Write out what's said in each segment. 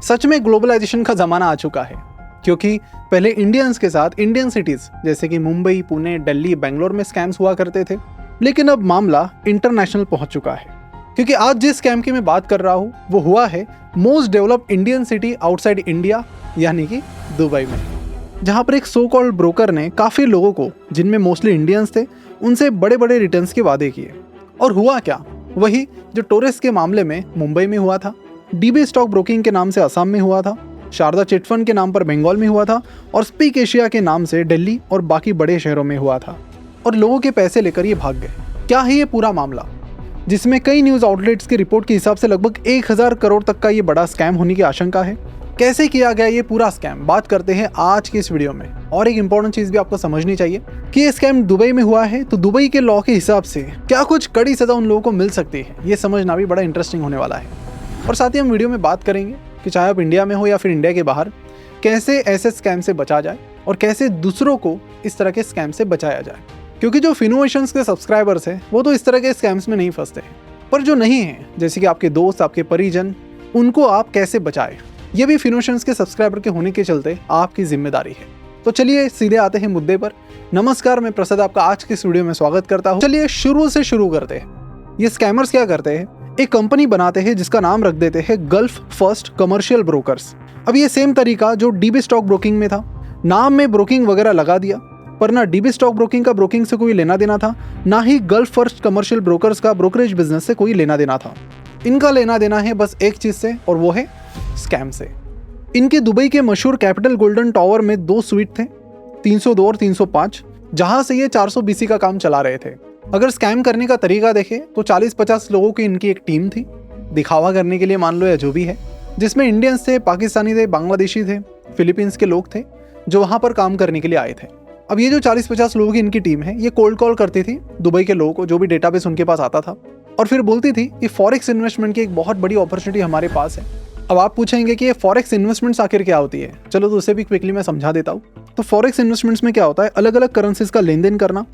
सच में ग्लोबलाइजेशन का जमाना आ चुका है, क्योंकि पहले इंडियंस के साथ इंडियन सिटीज जैसे कि मुंबई, पुणे, दिल्ली, बेंगलोर में स्कैम्स हुआ करते थे, लेकिन अब मामला इंटरनेशनल पहुंच चुका है। क्योंकि आज जिस स्कैम की मैं बात कर रहा हूं वो हुआ है most developed Indian city outside India, यानी कि दुबई में, जहां पर एक सो कॉल्ड ब्रोकर ने काफी लोगों को, जिनमें मोस्टली इंडियंस थे, उनसे बड़े बड़े रिटर्न्स के वादे किए। और हुआ क्या? वही जो टोरेस के मामले में मुंबई में हुआ था, डीबी स्टॉक ब्रोकिंग के नाम से असम में हुआ था, शारदा चिटफंड के नाम पर बंगाल में हुआ था, और स्पीक एशिया के नाम से दिल्ली और बाकी बड़े शहरों में हुआ था। और लोगों के पैसे लेकर ये भाग गए। क्या है ये पूरा मामला, जिसमें कई न्यूज़ आउटलेट्स की रिपोर्ट के हिसाब से लगभग 1000 करोड़ तक का ये बड़ा स्कैम होने की आशंका है। कैसे किया गया ये पूरा स्कैम, बात करते हैं आज की इस वीडियो में। और एक इंपॉर्टेंट चीज़ भी आपको समझनी चाहिए कि ये स्कैम दुबई में हुआ है, तो दुबई के लॉ के हिसाब से क्या कुछ कड़ी सज़ा उन लोगों को मिल सकती है, ये समझना भी बड़ा इंटरेस्टिंग होने वाला है। और साथ ही हम वीडियो में बात करेंगे कि चाहे आप इंडिया में हो या फिर इंडिया के बाहर, कैसे ऐसे स्कैम से बचा जाए और कैसे दूसरों को इस तरह के स्कैम से बचाया जाए। क्योंकि जो फिनोवेशंस के सब्सक्राइबर्स हैं वो तो इस तरह के स्कैम्स में नहीं फंसते हैं, पर जो नहीं हैं, जैसे कि आपके दोस्त, आपके परिजन, उनको आप कैसे बचाएं, ये भी फिनोवेशंस के सब्सक्राइबर के होने के चलते आपकी जिम्मेदारी है। तो चलिए सीधे आते हैं मुद्दे पर। नमस्कार, मैं प्रसाद आपका आज के इस वीडियो में स्वागत करता हूँ। चलिए शुरू से शुरू करते हैं। ये स्कैमर्स क्या करते हैं, एक कंपनी बनाते हैं जिसका नाम रख देते हैं गल्फ फर्स्ट कमर्शियल ब्रोकर्स। अब ये सेम तरीका जो डीबी स्टॉक ब्रोकिंग में था, नाम में ब्रोकिंग वगैरह लगा दिया, पर ना डीबी स्टॉक ब्रोकिंग का ब्रोकिंग से कोई लेना देना था, ना ही गल्फ फर्स्ट कमर्शियल ब्रोकर्स का ब्रोकरेज बिजनेस से कोई लेना देना था। इनका लेना देना है बस एक चीज़ से, और वो है स्कैम से। इनके दुबई के मशहूर कैपिटल गोल्डन टावर में 2 स्वीट थे, 302 और 305, जहां से ये 400 BC का काम चला रहे थे। अगर स्कैम करने का तरीका देखें तो 40-50 लोगों की इनकी एक टीम थी, दिखावा करने के लिए मान लो या जो भी है, जिसमें इंडियंस थे, पाकिस्तानी थे, बांग्लादेशी थे, फिलीपींस के लोग थे जो वहाँ पर काम करने के लिए आए थे। अब ये जो 40-50 लोगों की इनकी टीम है, ये कोल्ड कॉल करती थी दुबई के लोगों को, जो भी डेटाबेस उनके पास आता था, और फिर बोलती थी कि फॉरेक्स इन्वेस्टमेंट की एक बहुत बड़ी अपॉर्चुनिटी हमारे पास है। अब आप पूछेंगे कि ये फॉरेक्स इन्वेस्टमेंट्स आखिर क्या होती है, चलो तो उसे भी क्विकली मैं समझा देता हूँ। तो फॉरेक्स इन्वेस्टमेंट्स में क्या होता है, अलग अलग करेंसीज का लेन देन करना।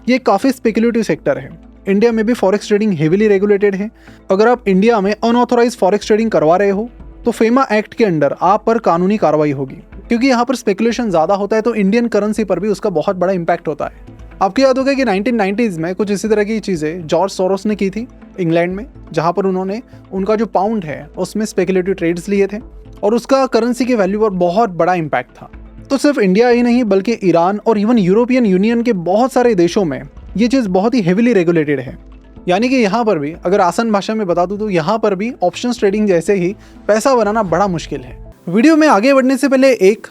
ये काफ़ी स्पेकुलेटिव सेक्टर है। इंडिया में भी फॉरेक्स ट्रेडिंग हेवीली रेगुलेटेड है। अगर आप इंडिया में अनऑथोराइज फॉरेक्स ट्रेडिंग करवा रहे हो तो फेमा एक्ट के अंडर आप पर कानूनी कार्रवाई होगी, क्योंकि यहाँ पर स्पेकुलेशन ज़्यादा होता है, तो इंडियन करेंसी पर भी उसका बहुत बड़ा इंपैक्ट होता है। आपको याद होगा कि 1990s में कुछ इसी तरह की चीज़ें जॉर्ज सोरोस ने की थी इंग्लैंड में, जहाँ पर उन्होंने उनका जो पाउंड है उसमें स्पेकुलेटिव ट्रेड्स लिए थे और उसका करेंसी के वैल्यू पर बहुत बड़ा इम्पैक्ट था। तो सिर्फ इंडिया ही नहीं बल्कि ईरान और इवन यूरोपियन यूनियन के बहुत सारे देशों में ये चीज़ बहुत ही हेविली रेगुलेटेड है। यानी कि यहाँ पर भी, अगर आसान भाषा में बता दूँ तो यहाँ पर भी ऑप्शंस ट्रेडिंग जैसे ही पैसा बनाना बड़ा मुश्किल है। वीडियो में आगे बढ़ने से पहले एक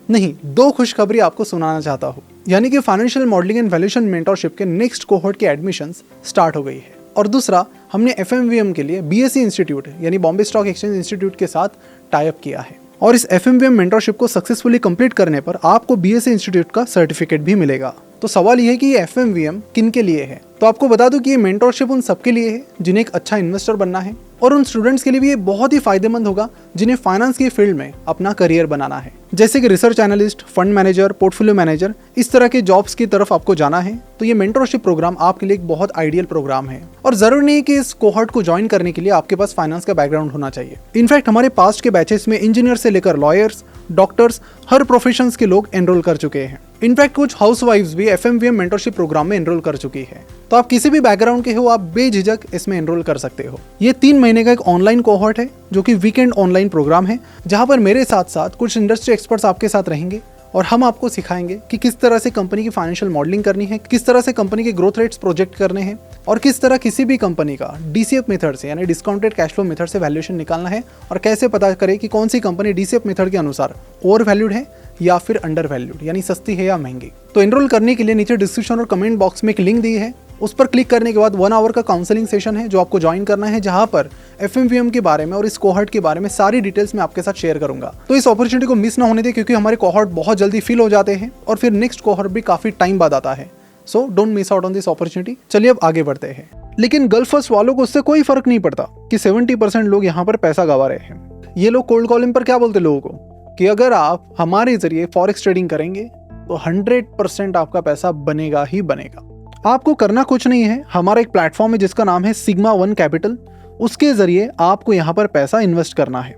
नहीं 2 खुशखबरी आपको सुनाना चाहता हूँ। यानी कि financial modelling and valuation mentorship के नेक्स्ट कोहोर्ट की एडमिशंस स्टार्ट हो गई है। और दूसरा, हमने FMVM के लिए BSE इंस्टीट्यूट यानी बॉम्बे स्टॉक एक्सचेंज इंस्टीट्यूट के साथ टाई अप किया है, और इस FMVM मेंटरशिप को सक्सेसफुली कंप्लीट करने पर आपको BSE इंस्टीट्यूट का सर्टिफिकेट भी मिलेगा। तो सवाल ये है कि ये FMVM किन के लिए है, तो आपको बता दूं कि ये मेंटरशिप उन सबके लिए है जिन्हें एक अच्छा इन्वेस्टर बनना है, और उन स्टूडेंट्स के लिए भी ये बहुत ही फायदेमंद होगा जिन्हें फाइनेंस की फील्ड में अपना करियर बनाना है, जैसे कि research analyst, fund manager, portfolio manager, इस तरह के जॉब्स की तरफ आपको जाना है। तो ये मेंटरशिप प्रोग्राम आपके लिए एक बहुत आइडियल प्रोग्राम है, और जरूरी नहीं कि इस कोहॉर्ट को ज्वाइन करने के लिए आपके पास फाइनेंस का बैकग्राउंड होना चाहिए। इनफैक्ट हमारे पास्ट के बैचेस में इंजीनियर से लेकर लॉयर्स, डॉक्टर्स, हर प्रोफेशंस के लोग एनरोल कर चुके हैं। इनफैक्ट कुछ हाउसवाइफ्स भी FMVM मेंटरशिप प्रोग्राम में एनरोल कर चुकी है। तो आप किसी भी बैकग्राउंड के हो, आप बेझिझक इसमें एनरोल कर सकते हो। ये 3 महीने का एक ऑनलाइन कोहॉर्ट है, जो कि वीकेंड ऑनलाइन प्रोग्राम है, जहां पर मेरे साथ साथ कुछ इंडस्ट्री एक्सपर्ट्स आपके साथ रहेंगे, और हम आपको सिखाएंगे कि किस तरह से कंपनी की फाइनेंशियल मॉडलिंग करनी है, किस तरह से कंपनी के ग्रोथ रेट्स प्रोजेक्ट करने हैं, और किस तरह किसी भी कंपनी का DCF मेथड से यानी डिस्काउंटेड कैश फ्लो मेथड से वैल्यूएशन निकालना है, और कैसे पता करें कि कौन सी कंपनी DCF मेथड के अनुसार ओवर वैल्यूड है या फिर अंडर वैल्यूड, यानी सस्ती है या महंगी। तो एनरोल करने के लिए नीचे डिस्क्रिप्शन और कमेंट बॉक्स में एक लिंक दी है, उस पर क्लिक करने के बाद 1 आवर का काउंसलिंग सेशन है जो आपको ज्वाइन करना है, जहां पर FMVM के बारे में और इस कोहॉर्ट के बारे में सारी डिटेल्स मैं आपके साथ शेयर करूंगा। तो इस अपॉर्चुनिटी को मिस ना होने दें, क्योंकि हमारे कोहॉर्ट बहुत जल्दी फिल हो जाते हैं और फिर नेक्स्ट कोहॉर्ट भी काफी टाइम बाद आता है। So don't miss out on this opportunity. चलिए अब आगे बढ़ते हैं। लेकिन गल्फ फर्स्ट वालों को उससे कोई फर्क नहीं पड़ता कि 70% लोग यहाँ पर पैसा गंवा रहे हैं। ये लोग कोल्ड कॉलिंग पर क्या बोलते लोगों को कि अगर आप हमारे जरिए फॉरेक्स ट्रेडिंग करेंगे तो 100% आपका पैसा बनेगा ही बनेगा। आपको करना कुछ नहीं है, हमारा एक प्लेटफॉर्म है जिसका नाम है सिग्मा वन कैपिटल, उसके जरिए आपको यहाँ पर पैसा इन्वेस्ट करना है।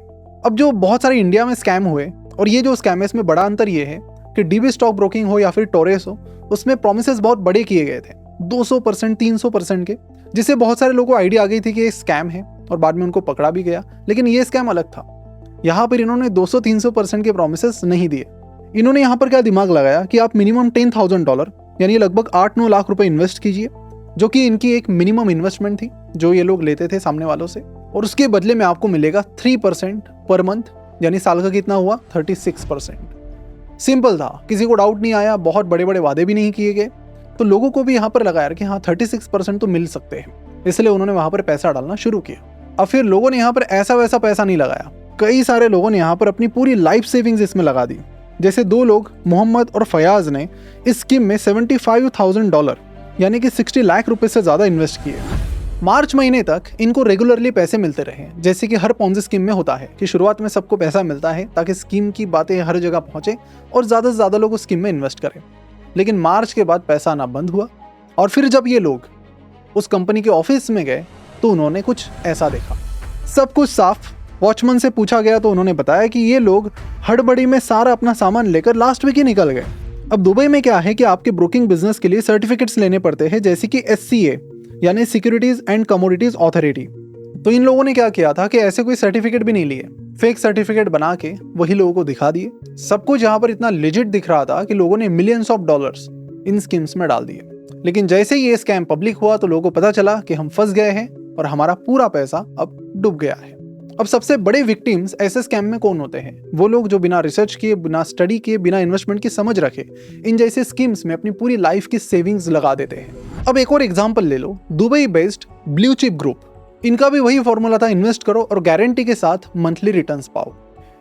अब जो बहुत सारे इंडिया में स्कैम हुए, और ये जो स्कैम है इसमें बड़ा अंतर ये है कि डीबी स्टॉक ब्रोकिंग हो या फिर टोरेस हो, उसमें प्रोमिसेस बहुत बड़े किए गए थे, 200%, 300% के, जिससे बहुत सारे लोगों को आइडिया आ गई थी कि ये स्कैम है और बाद में उनको पकड़ा भी गया। लेकिन ये स्कैम अलग था। यहाँ पर इन्होंने 200-300% के प्रोमिसेस नहीं दिए। इन्होंने यहाँ पर क्या दिमाग लगाया कि आप मिनिमम $10,000 यानी लगभग 8-9 लाख रुपए इन्वेस्ट कीजिए, जो कि इनकी एक मिनिमम इन्वेस्टमेंट थी जो ये लोग लेते थे सामने वालों से, और उसके बदले में आपको मिलेगा 3% पर मंथ, यानी साल का कितना हुआ 36%। सिंपल था, किसी को डाउट नहीं आया, बहुत बड़े बड़े वादे भी नहीं किए गए, तो लोगों को भी यहाँ पर लगा यार कि हाँ 36% तो मिल सकते हैं, इसलिए उन्होंने वहाँ पर पैसा डालना शुरू किया। अब फिर लोगों ने यहाँ पर ऐसा वैसा पैसा नहीं लगाया, कई सारे लोगों ने यहाँ पर अपनी पूरी लाइफ सेविंग्स इसमें लगा दी। जैसे 2 लोग मोहम्मद और फयाज ने इस स्कीम में $75,000 यानी कि 60 लाख रुपए से ज़्यादा इन्वेस्ट किए। मार्च महीने तक इनको रेगुलरली पैसे मिलते रहे, जैसे कि हर पॉन्जी स्कीम में होता है कि शुरुआत में सबको पैसा मिलता है ताकि स्कीम की बातें हर जगह पहुंचे और ज़्यादा से ज़्यादा लोग उस स्कीम में इन्वेस्ट करें। लेकिन मार्च के बाद पैसा आना बंद हुआ, और फिर जब ये लोग उस कंपनी के ऑफिस में गए तो उन्होंने कुछ ऐसा देखा। सब कुछ साफ। वॉचमैन से पूछा गया तो उन्होंने बताया कि ये लोग हड़बड़ी में सारा अपना सामान लेकर लास्ट वीक ही निकल गए। अब दुबई में क्या है कि आपके ब्रोकिंग बिजनेस के लिए सर्टिफिकेट्स लेने पड़ते हैं, जैसे कि SCA यानी सिक्योरिटीज एंड कमोडिटीज अथॉरिटी। तो इन लोगों ने क्या किया था कि ऐसे कोई सर्टिफिकेट भी नहीं लिए, फेक सर्टिफिकेट बना के वही लोगों को दिखा दिए। सब कुछ यहाँ पर इतना लेजिट दिख रहा था कि लोगों ने millions of dollars in schemes में डाल दिए। लेकिन जैसे ही ये स्कैम पब्लिक हुआ तो लोगों को पता चला कि हम फंस गए हैं और हमारा पूरा पैसा अब डूब गया है। अब सबसे बड़े विक्टिम्स ऐसे स्कैम में कौन होते हैं? वो लोग जो बिना रिसर्च किए, बिना स्टडी किए, बिना इन्वेस्टमेंट की समझ रखे इन जैसे स्कीम्स में अपनी पूरी लाइफ की सेविंग्स लगा देते हैं। अब एक और एग्जांपल ले लो, Dubai based blue chip group. इनका भी वही फॉर्मूला था, इन्वेस्ट करो और गारंटी के साथ मंथली रिटर्न्स पाओ।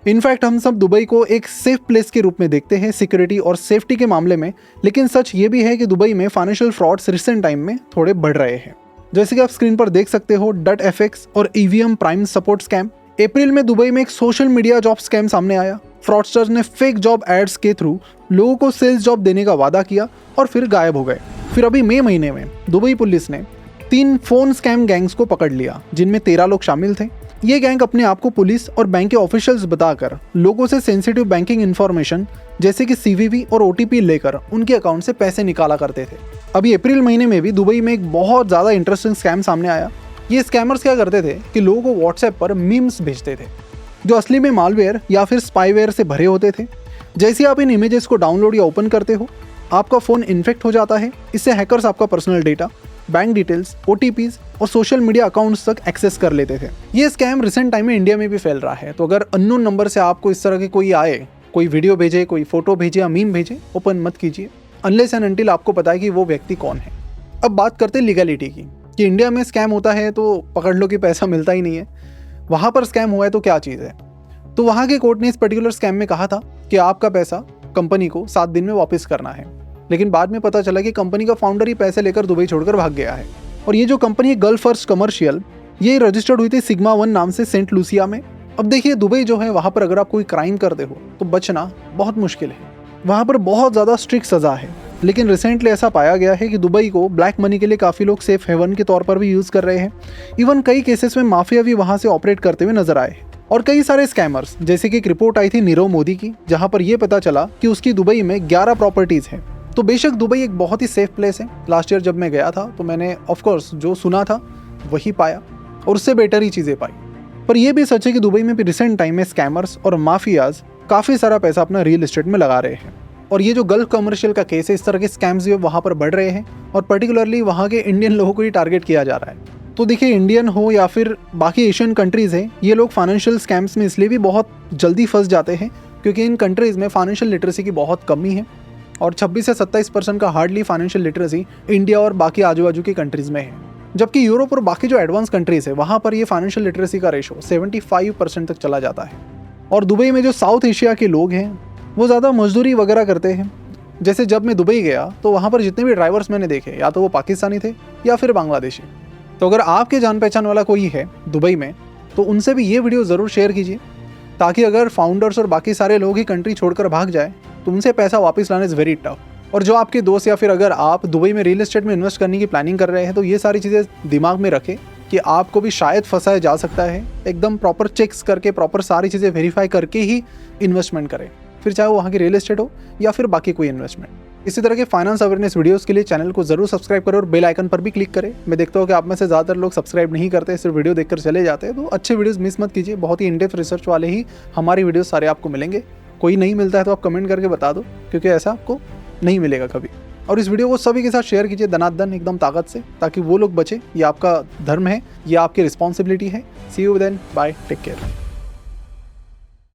इनफैक्ट हम सब दुबई को एक सेफ प्लेस के रूप में देखते हैं सिक्योरिटी और सेफ्टी के मामले में, लेकिन सच ये भी है कि दुबई में फाइनेंशियल फ्रॉड्स रिसेंट टाइम में थोड़े बढ़ रहे हैं। जैसे कि आप स्क्रीन पर देख सकते हो, .fx और EVM प्राइम सपोर्ट स्कैम। अप्रैल में दुबई में एक सोशल मीडिया जॉब स्कैम सामने आया। फ्रॉडस्टर्स ने फेक जॉब एड्स के थ्रू लोगों को सेल्स जॉब देने का वादा किया और फिर गायब हो गए। फिर अभी मई महीने में दुबई पुलिस ने 3 फोन स्कैम गैंग्स को पकड़ लिया, जिनमें 13 लोग शामिल थे। ये गैंग अपने आप को पुलिस और बैंक के ऑफिशियल्स बताकर लोगों से सेंसिटिव बैंकिंग इन्फॉर्मेशन जैसे कि CVV और OTP लेकर उनके अकाउंट से पैसे निकाला करते थे। अभी अप्रैल महीने में भी दुबई में एक बहुत ज़्यादा इंटरेस्टिंग स्कैम सामने आया। ये स्कैमर्स क्या करते थे कि लोगों को व्हाट्सएप पर मीम्स भेजते थे जो असली में मालवेयर या फिर स्पाईवेयर से भरे होते थे। जैसे आप इन इमेजेस को डाउनलोड या ओपन करते हो, आपका फ़ोन इन्फेक्ट हो जाता है। इससे हैकर्स आपका personal data, bank details, OTPs और सोशल मीडिया अकाउंट्स तक एक्सेस कर लेते थे। ये स्कैम रिसेंट टाइम में इंडिया में भी फैल रहा है। तो अगर अननोन नंबर से आपको इस तरह के कोई आए, कोई वीडियो भेजे, कोई फोटो भेजे या मीम भेजे, ओपन मत कीजिए अनलेस एंड अनटिल आपको पता है कि वो व्यक्ति कौन है। अब बात करते हैं लीगलिटी की, कि इंडिया में स्कैम होता है तो पकड़ लो कि पैसा मिलता ही नहीं है। वहाँ पर स्कैम हुआ है तो क्या चीज़ है? तो वहाँ के कोर्ट ने इस पर्टिकुलर स्कैम में कहा था कि आपका पैसा कंपनी को 7 दिन में वापस करना है। लेकिन बाद में पता चला कि कंपनी का फाउंडर ही पैसे लेकर दुबई छोड़कर भाग गया है। और ये जो कंपनी है गल्फ फर्स्ट कमर्शियल, ये रजिस्टर्ड हुई थी सिग्मा 1 नाम से सेंट लूसिया में। अब देखिए दुबई जो है, वहाँ पर अगर आप कोई क्राइम करते हो तो बचना बहुत मुश्किल है। वहाँ पर बहुत ज़्यादा स्ट्रिक्ट सज़ा है। लेकिन रिसेंटली ऐसा पाया गया है कि दुबई को ब्लैक मनी के लिए काफ़ी लोग सेफ हेवन के तौर पर भी यूज़ कर रहे हैं। इवन कई केसेस में माफिया भी वहाँ से ऑपरेट करते हुए नजर आए। और कई सारे स्कैमर्स, जैसे कि एक रिपोर्ट आई थी नीरव मोदी की, जहाँ पर यह पता चला कि उसकी दुबई में 11 प्रॉपर्टीज़ हैं। तो बेशक दुबई एक बहुत ही सेफ प्लेस है। लास्ट ईयर जब मैं गया था तो मैंने ऑफकोर्स जो सुना था वही पाया और उससे बेटर ही चीज़ें पाई। पर यह भी सच है कि दुबई में भी रिसेंट टाइम में स्कैमर्स और माफियाज काफ़ी सारा पैसा अपना रियल एस्टेट में लगा रहे हैं। और ये जो गल्फ कमर्शियल का केस है, इस तरह के स्कैम्स भी वहाँ पर बढ़ रहे हैं और पर्टिकुलरली वहाँ के इंडियन लोगों को ही टारगेट किया जा रहा है। तो देखिए, इंडियन हो या फिर बाकी एशियन कंट्रीज़ हैं, ये लोग फाइनेंशियल स्कैम्स में इसलिए भी बहुत जल्दी फंस जाते हैं क्योंकि इन कंट्रीज़ में फाइनेंशियल लिटरेसी की बहुत कमी है और 26 से 27% का हार्डली फाइनेंशियल लिटरेसी इंडिया और बाकी आजू बाजू की कंट्रीज़ में है। जबकि यूरोप और बाकी जो एडवांस कंट्रीज़ है वहाँ पर ये फाइनेंशियल लिटरेसी का रेशो 75% तक चला जाता है। और दुबई में जो साउथ एशिया के लोग हैं वो ज़्यादा मजदूरी वगैरह करते हैं। जैसे जब मैं दुबई गया तो वहाँ पर जितने भी ड्राइवर्स मैंने देखे, या तो वो पाकिस्तानी थे या फिर बांग्लादेशी। तो अगर आपके जान पहचान वाला कोई है दुबई में तो उनसे भी ये वीडियो ज़रूर शेयर कीजिए, ताकि अगर फाउंडर्स और बाकी सारे लोग ही कंट्री छोड़कर भाग जाए तो उनसे पैसा वापस लाना इज़ वेरी टफ। और जो आपके दोस्त या फिर अगर आप दुबई में रियल एस्टेट में इन्वेस्ट करने की प्लानिंग कर रहे हैं तो ये सारी चीज़ें दिमाग में रखें कि आपको भी शायद फंसाया जा सकता है। एकदम प्रॉपर चेक्स करके, प्रॉपर सारी चीज़ें वेरीफाई करके ही इन्वेस्टमेंट करें, फिर चाहे वो वहाँ की रियल एस्टेट हो या फिर बाकी कोई इन्वेस्टमेंट। इसी तरह के फाइनेंस अवेयरनेस वीडियोस के लिए चैनल को जरूर सब्सक्राइब करें और बेल आइकन पर भी क्लिक करें। मैं देखता हूँ कि आप में से ज़्यादातर लोग सब्सक्राइब नहीं करते, सिर्फ वीडियो देखकर चले जाते हैं। तो अच्छे वीडियोस मिस मत कीजिए, बहुत ही इन डेप्थ रिसर्च वाले ही हमारी वीडियोस सारे आपको मिलेंगे। कोई नहीं मिलता है तो आप कमेंट करके बता दो, क्योंकि ऐसा आपको नहीं मिलेगा कभी। और इस वीडियो को सभी के साथ शेयर कीजिए दनादन, एकदम ताकत से, ताकि वो लोग बचे। ये आपका धर्म है, ये आपकी रिस्पॉन्सिबिलिटी है। See you then, bye, take care.